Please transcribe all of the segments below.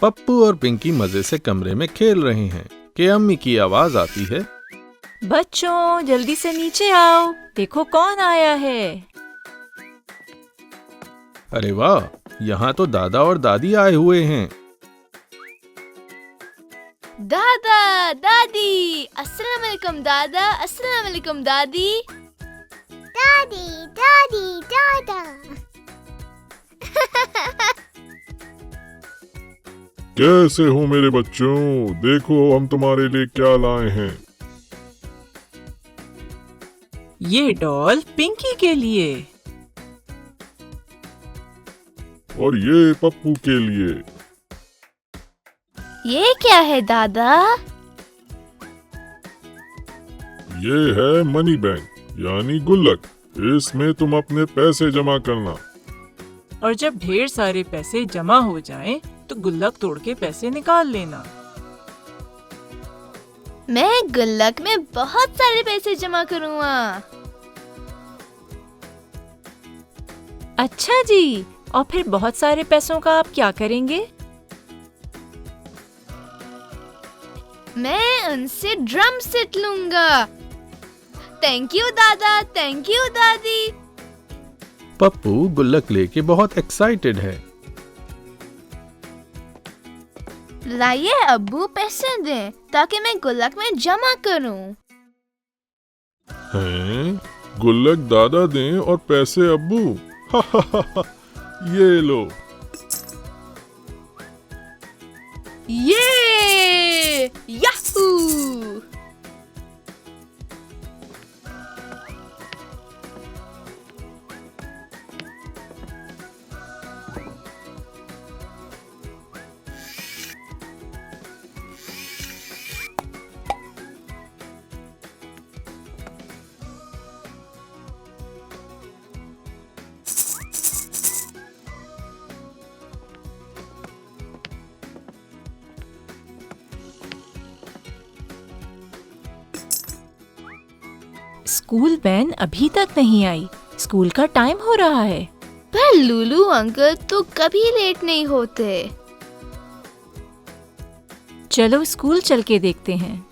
पप्पू और पिंकी मजे से कमरे में खेल रहे हैं कि अम्मी की आवाज आती है, बच्चों जल्दी से नीचे आओ, देखो कौन आया है। अरे वाह, यहाँ तो दादा और दादी आए हुए हैं। दादा दादी, अस्सलाम वालेकुम दादा, अस्सलाम वालेकुम दादी। दादी दादी दादा। कैसे हो मेरे बच्चों? देखो हम तुम्हारे लिए क्या लाए हैं। ये डॉल पिंकी के लिए और ये पप्पू के लिए। ये क्या है दादा? ये है मनी बैंक यानी गुल्लक। इसमें तुम अपने पैसे जमा करना। और जब ढेर सारे पैसे जमा हो जाएं, तो गुल्लक तोड़ के पैसे निकाल लेना। मैं गुल्लक में बहुत सारे पैसे जमा करूँगा। अच्छा जी, और फिर बहुत सारे पैसों का आप क्या करेंगे? मैं उनसे ड्रम सेट लूंगा। थैंक यू दादा, थैंक यू दादी। पप्पू गुल्लक लेके बहुत एक्साइटेड है। लाइए अब्बू, पैसे दें ताकि मैं गुल्लक में जमा करूं। हैं? गुल्लक दादा दें और पैसे अब्बू? ये लो। ये याहू! स्कूल वैन अभी तक नहीं आई। स्कूल का टाइम हो रहा है। पर लूलू अंकल तो कभी लेट नहीं होते। चलो स्कूल चल के देखते हैं।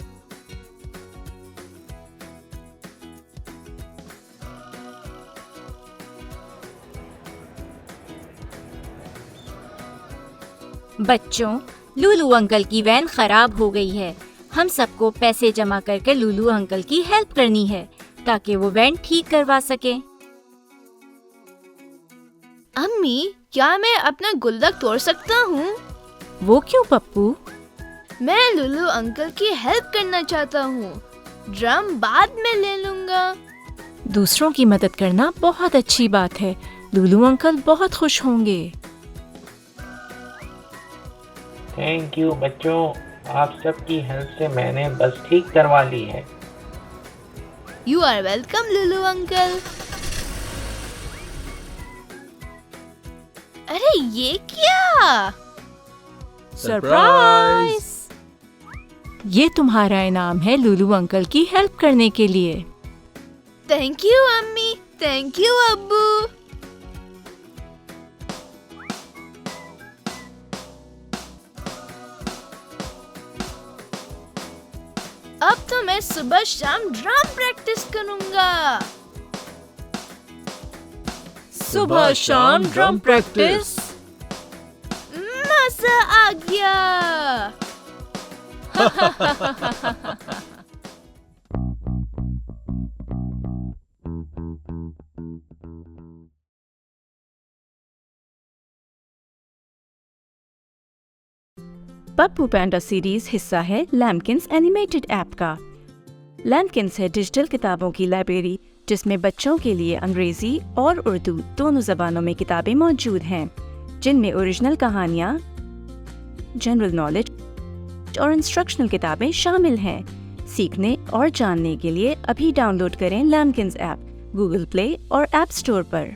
बच्चों, लूलू अंकल की वैन खराब हो गई है। हम सबको पैसे जमा करके लूलू अंकल की हेल्प करनी है ताकि वो वैन ठीक करवा सके। अम्मी, क्या मैं अपना गुल्लक तोड़ सकता हूँ? वो क्यों पप्पू? मैं लूलू अंकल की हेल्प करना चाहता हूँ। ड्रम बाद में ले लूंगा। दूसरों की मदद करना बहुत अच्छी बात है। लूलू अंकल बहुत खुश होंगे। थैंक यू बच्चों, आप सबकी हेल्प से मैंने बस ठीक करवा ली है। You are welcome Lulu uncle. अरे ये क्या? सरप्राइज! ये तुम्हारा इनाम है लूलू अंकल की हेल्प करने के लिए। थैंक यू अम्मी, थैंक यू अब्बू। अब तो मैं सुबह शाम ड्रम प्रैक्टिस करूंगा। सुबह शाम ड्रम प्रैक्टिस। मजा आ गया। पप्पू पैंडा सीरीज हिस्सा है लैम्किंस एनिमेटेड ऐप का। लैम्किंस है डिजिटल किताबों की लाइब्रेरी जिसमें बच्चों के लिए अंग्रेजी और उर्दू दोनों जबानों में किताबें मौजूद हैं, जिनमें ओरिजिनल कहानियाँ, जनरल नॉलेज और इंस्ट्रक्शनल किताबें शामिल हैं। सीखने और जानने के लिए अभी डाउनलोड करें लैम्किंस ऐप गूगल प्ले और ऐप स्टोर पर।